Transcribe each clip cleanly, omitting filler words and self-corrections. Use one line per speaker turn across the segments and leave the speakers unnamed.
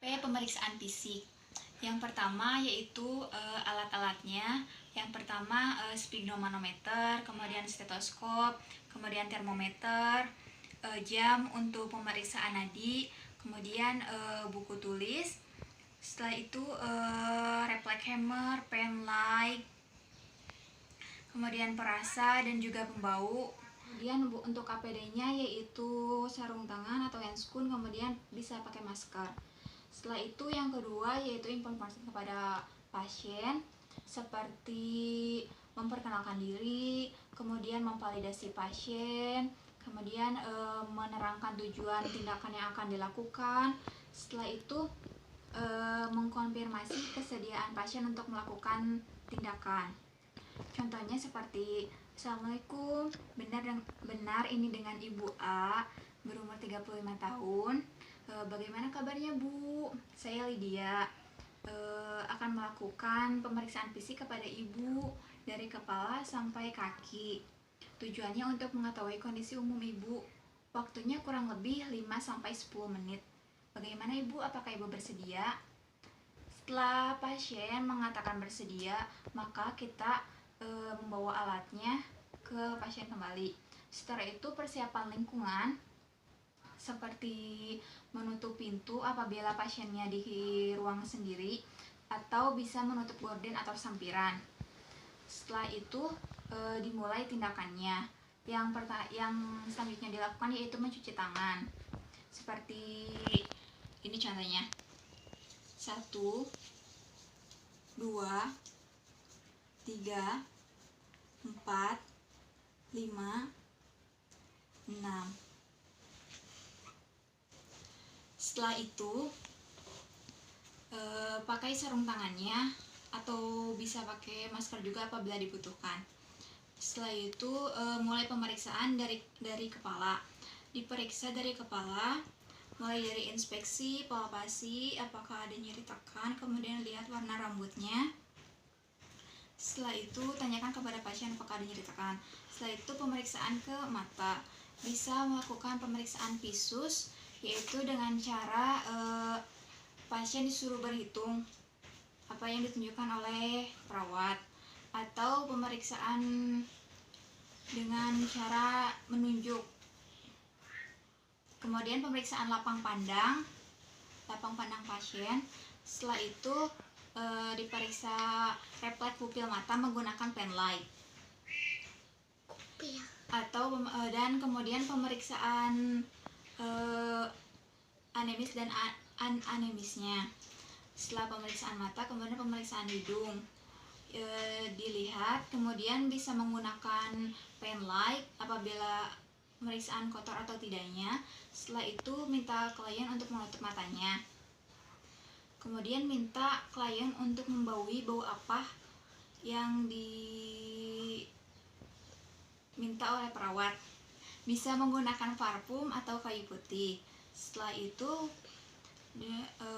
Pemeriksaan fisik. Yang pertama yaitu alat-alatnya. Yang pertama sphygmomanometer, kemudian stetoskop, kemudian termometer, jam untuk pemeriksaan nadi, kemudian buku tulis. Setelah itu refleks hammer, pen light, kemudian perasa dan juga pembau. Kemudian untuk APD-nya yaitu sarung tangan atau handscoon, kemudian bisa pakai masker. Setelah itu yang kedua yaitu informasi kepada pasien seperti memperkenalkan diri, kemudian memvalidasi pasien, kemudian menerangkan tujuan tindakan yang akan dilakukan. Setelah itu mengkonfirmasi kesediaan pasien untuk melakukan tindakan. Contohnya seperti Assalamualaikum, benar ini dengan Ibu A berumur 35 tahun. Bagaimana kabarnya Bu? Saya Lydia. Akan melakukan pemeriksaan fisik kepada Ibu dari kepala sampai kaki. Tujuannya untuk mengetahui kondisi umum Ibu. Waktunya kurang lebih 5-10 menit. Bagaimana Ibu? Apakah Ibu bersedia? Setelah pasien mengatakan bersedia, maka kita membawa alatnya ke pasien kembali. Setelah itu persiapan lingkungan seperti menutup pintu apabila pasiennya di ruang sendiri atau bisa menutup gorden atau sampiran. Setelah itu dimulai tindakannya. Yang selanjutnya dilakukan yaitu mencuci tangan. Seperti ini contohnya. 1 2 3 4 5 6. Setelah itu pakai sarung tangannya atau bisa pakai masker juga apabila dibutuhkan. Setelah itu mulai pemeriksaan dari kepala. Diperiksa dari kepala, mulai dari inspeksi, palpasi, apakah ada nyeri tekan, kemudian lihat warna rambutnya. Setelah itu tanyakan kepada pasien apakah ada nyeri tekan. Setelah itu pemeriksaan ke mata. Bisa melakukan pemeriksaan visus, yaitu dengan cara pasien disuruh berhitung apa yang ditunjukkan oleh perawat, atau pemeriksaan dengan cara menunjuk. Kemudian pemeriksaan lapang pandang pasien. Setelah itu diperiksa refleks pupil mata menggunakan pen light. Dan kemudian pemeriksaan anemis dan anemisnya. Setelah pemeriksaan mata, kemudian pemeriksaan hidung dilihat, kemudian bisa menggunakan pen light apabila pemeriksaan kotor atau tidaknya. Setelah itu minta klien untuk menutup matanya. Kemudian minta klien untuk membaui bau apa yang diminta oleh perawat. Bisa menggunakan parfum atau kayu putih. Setelah itu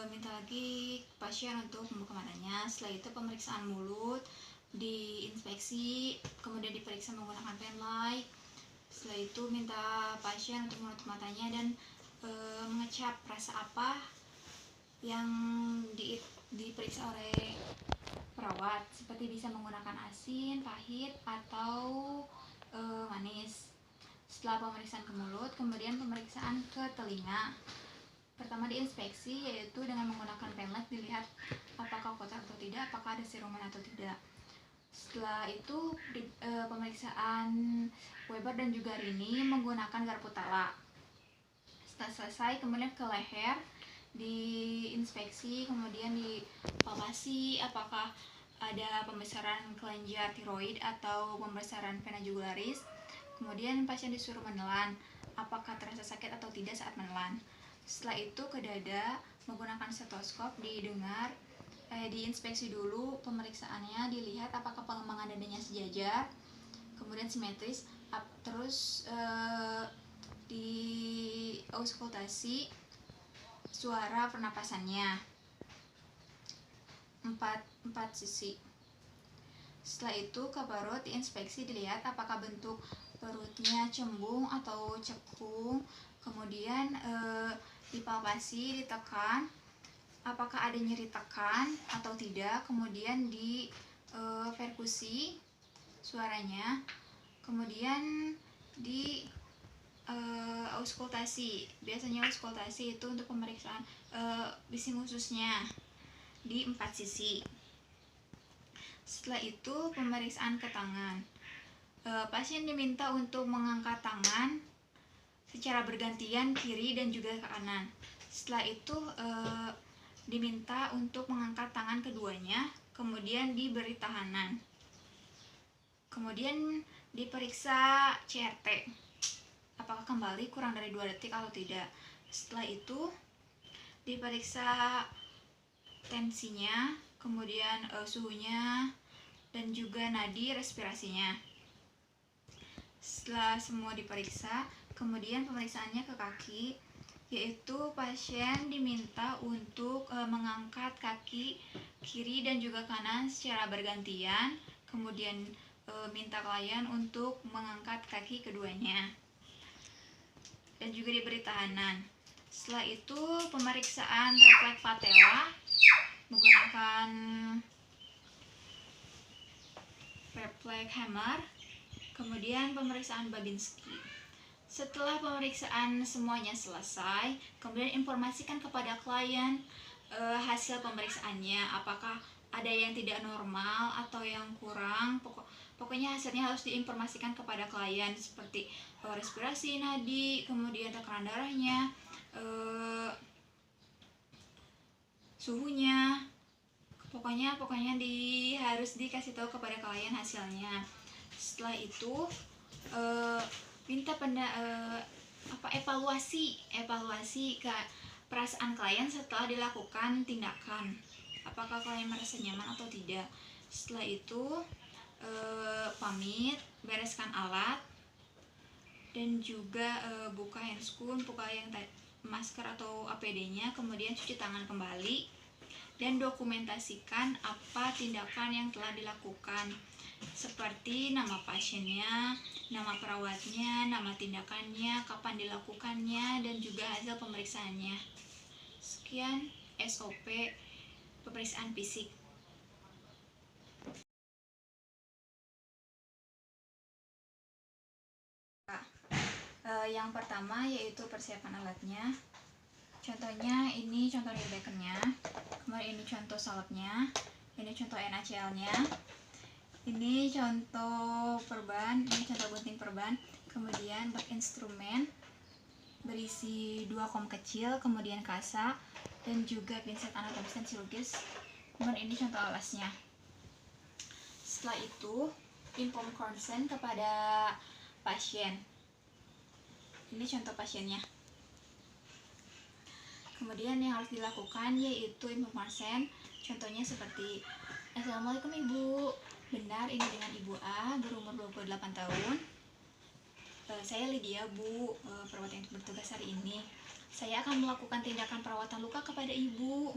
minta lagi pasien untuk membuka matanya. Setelah itu pemeriksaan mulut diinspeksi, kemudian diperiksa menggunakan pen light. Setelah itu minta pasien untuk menutup matanya dan mengecap rasa apa yang diperiksa oleh perawat, seperti bisa menggunakan asin, pahit, atau manis. Setelah pemeriksaan ke mulut, kemudian pemeriksaan ke telinga. Pertama diinspeksi, yaitu dengan menggunakan pen light dilihat apakah kotor atau tidak, apakah ada siruman atau tidak. Setelah itu pemeriksaan Weber dan juga Rini menggunakan garpu tala. Setelah selesai, kemudian ke leher diinspeksi, kemudian dipalpasi apakah ada pembesaran kelenjar tiroid atau pembesaran vena jugularis. Kemudian pasien disuruh menelan, apakah terasa sakit atau tidak saat menelan. Setelah itu ke dada menggunakan stetoskop didengar, diinspeksi dulu pemeriksaannya, dilihat apakah pengembangan dadanya sejajar, kemudian simetris, terus di auskultasi suara pernapasannya 4 sisi. Setelah itu ke perut diinspeksi, dilihat apakah bentuk perutnya cembung atau cekung, kemudian dipalpasi, ditekan apakah ada nyeri tekan atau tidak, kemudian di perkusi suaranya, kemudian di auskultasi. Biasanya auskultasi itu untuk pemeriksaan bising ususnya di 4 sisi. Setelah itu pemeriksaan ke tangan. Pasien diminta untuk mengangkat tangan secara bergantian kiri dan juga ke kanan. Setelah itu diminta untuk mengangkat tangan keduanya, kemudian diberi tahanan. Kemudian diperiksa CRT, apakah kembali kurang dari 2 detik atau tidak. Setelah itu diperiksa tensinya, kemudian suhunya, dan juga nadi respirasinya. Setelah semua diperiksa, kemudian pemeriksaannya ke kaki, yaitu pasien diminta untuk mengangkat kaki kiri dan juga kanan secara bergantian, kemudian minta klien untuk mengangkat kaki keduanya, dan juga diberi tahanan. Setelah itu pemeriksaan refleks patella menggunakan refleks hammer, kemudian pemeriksaan Babinski. Setelah pemeriksaan semuanya selesai, kemudian informasikan kepada klien hasil pemeriksaannya, apakah ada yang tidak normal atau yang kurang. Pokoknya hasilnya harus diinformasikan kepada klien, seperti respirasi, nadi, kemudian tekanan darahnya, suhunya. Pokoknya harus dikasih tahu kepada klien hasilnya. Setelah itu minta evaluasi ke perasaan klien setelah dilakukan tindakan, apakah klien merasa nyaman atau tidak. Setelah itu pamit, bereskan alat, dan juga buka handscoon, buka yang masker atau APD-nya, kemudian cuci tangan kembali, dan dokumentasikan apa tindakan yang telah dilakukan, seperti nama pasiennya, nama perawatnya, nama tindakannya, kapan dilakukannya, dan juga hasil pemeriksaannya. Sekian SOP pemeriksaan fisik. Yang pertama yaitu persiapan alatnya. Contohnya ini contoh beakernya, kemudian ini contoh salepnya, ini contoh NaCl-nya, ini contoh perban, ini contoh gunting perban, kemudian bak instrumen berisi 2 kom kecil, kemudian kasa, dan juga pinset anatomis dan chirurgis, kemudian ini contoh alasnya. Setelah itu inform consent kepada pasien. Ini contoh pasiennya. Kemudian yang harus dilakukan yaitu inform consent. Contohnya seperti, Assalamualaikum Ibu, benar ini dengan Ibu A berumur 28 tahun. Saya Lydia Bu, perawat yang bertugas hari ini. Saya akan melakukan tindakan perawatan luka kepada Ibu.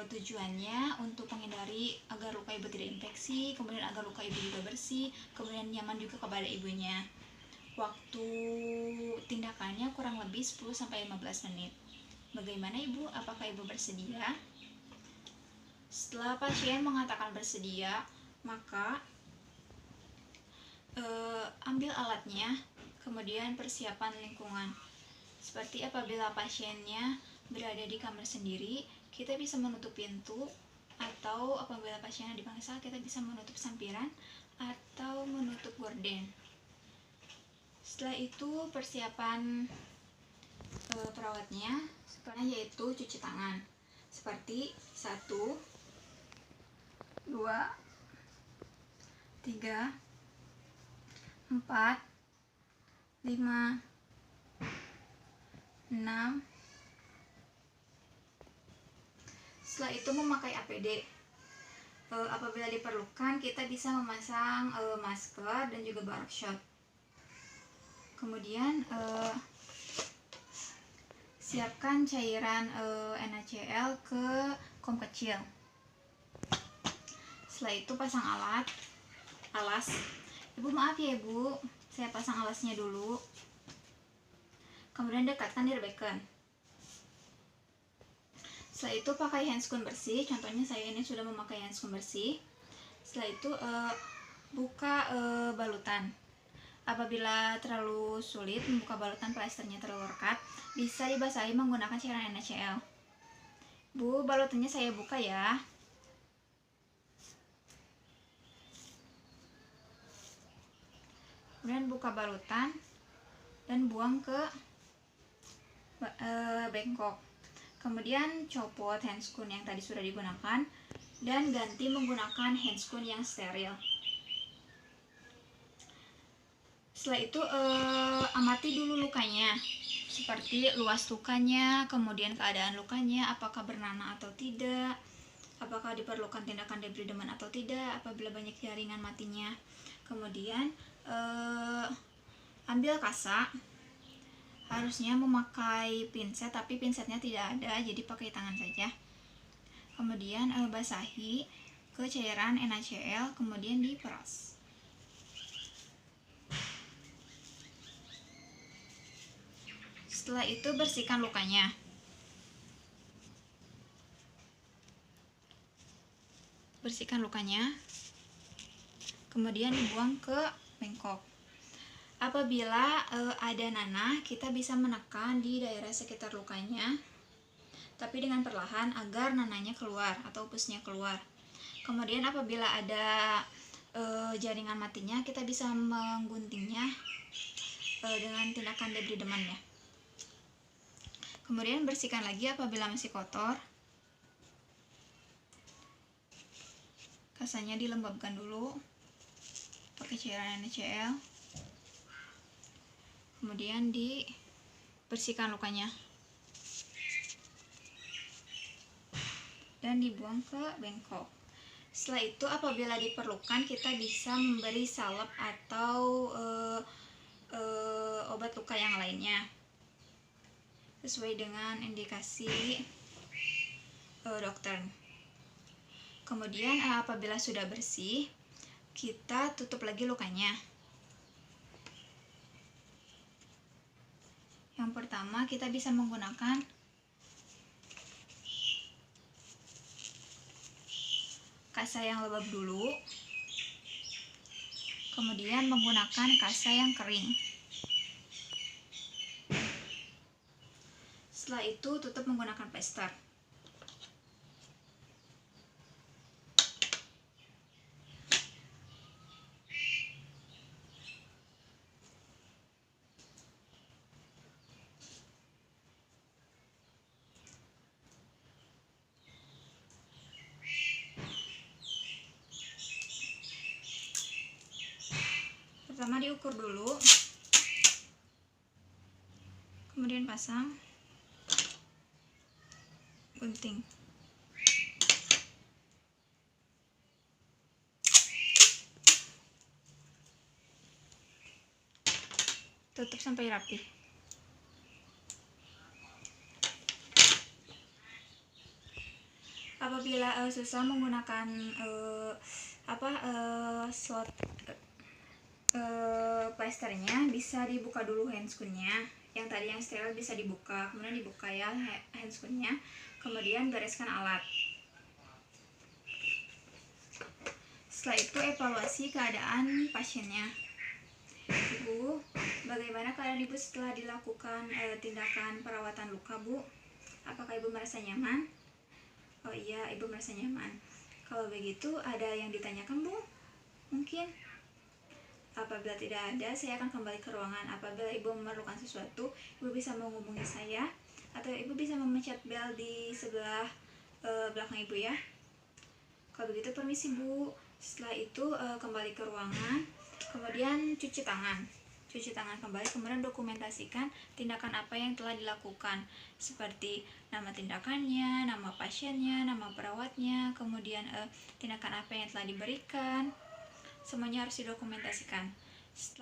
Tujuannya untuk menghindari agar luka Ibu tidak infeksi, kemudian agar luka Ibu juga bersih, kemudian nyaman juga kepada ibunya. Waktu tindakannya kurang lebih 10-15 menit. Bagaimana Ibu? Apakah Ibu bersedia? Setelah pasien mengatakan bersedia, maka ambil alatnya, kemudian persiapan lingkungan. Seperti apabila pasiennya berada di kamar sendiri, kita bisa menutup pintu, atau apabila pasiennya di bangsal, kita bisa menutup sampiran atau menutup gorden. Setelah itu persiapan perawatnya yaitu cuci tangan, seperti 1, 2, 3, 4, 5, 6. Setelah itu memakai APD. Apabila diperlukan, kita bisa memasang masker dan juga barcode. Kemudian siapkan cairan NaCl ke kom kecil. Setelah itu pasang alas. Ibu maaf ya Ibu, saya pasang alasnya dulu. Kemudian dekatkan ear beacon. Setelah itu pakai handscoon bersih, contohnya saya ini sudah memakai handscoon bersih. Setelah itu buka balutan. Apabila terlalu sulit membuka balutan, plesternya terlalu rekat, bisa dibasahi menggunakan cairan NaCl. Bu, balutannya saya buka ya. Kemudian buka balutan dan buang ke bengkok. Kemudian copot handscoon yang tadi sudah digunakan dan ganti menggunakan handscoon yang steril. Setelah itu amati dulu lukanya, seperti luas lukanya, kemudian keadaan lukanya, apakah bernanah atau tidak, apakah diperlukan tindakan debridemen atau tidak apabila banyak jaringan matinya. Kemudian ambil kasa, harusnya memakai pinset tapi pinsetnya tidak ada, jadi pakai tangan saja. Kemudian basahi ke cairan NaCl, kemudian diperas. Setelah itu bersihkan lukanya. Bersihkan lukanya. Kemudian dibuang ke bengkok. Apabila ada nanah, kita bisa menekan di daerah sekitar lukanya, tapi dengan perlahan agar nanahnya keluar atau pusnya keluar. Kemudian apabila ada jaringan matinya, kita bisa mengguntingnya dengan tindakan debridemen ya. Kemudian bersihkan lagi apabila masih kotor. Kasanya dilembabkan dulu pakai cairan NaCl. Kemudian dibersihkan lukanya dan dibuang ke bengkok. Setelah itu apabila diperlukan, kita bisa memberi salep atau obat luka yang lainnya sesuai dengan indikasi dokter. Kemudian apabila sudah bersih, kita tutup lagi lukanya. Yang pertama, kita bisa menggunakan kasa yang lembab dulu, kemudian menggunakan kasa yang kering. Setelah itu tutup menggunakan plester. Pertama diukur dulu, kemudian pasang gunting. Tutup sampai rapi. Apabila susah menggunakan slot plesternya, bisa dibuka dulu handscoonnya. Yang tadi yang steril bisa dibuka, kemudian dibuka ya handscoonnya, kemudian bereskan alat. Setelah itu evaluasi keadaan pasiennya. Ibu, bagaimana keadaan ibu setelah dilakukan tindakan perawatan luka, Bu? Apakah ibu merasa nyaman? Oh iya, ibu merasa nyaman. Kalau begitu, ada yang ditanyakan, Bu? Mungkin? Apabila tidak ada, saya akan kembali ke ruangan. Apabila ibu memerlukan sesuatu, ibu bisa menghubungi saya, atau ibu bisa memencet bel di sebelah belakang ibu ya. Kalau begitu permisi, Bu. Setelah itu kembali ke ruangan, kemudian cuci tangan kembali, kemudian dokumentasikan tindakan apa yang telah dilakukan, seperti nama tindakannya, nama pasiennya, nama perawatnya, kemudian tindakan apa yang telah diberikan, semuanya harus didokumentasikan.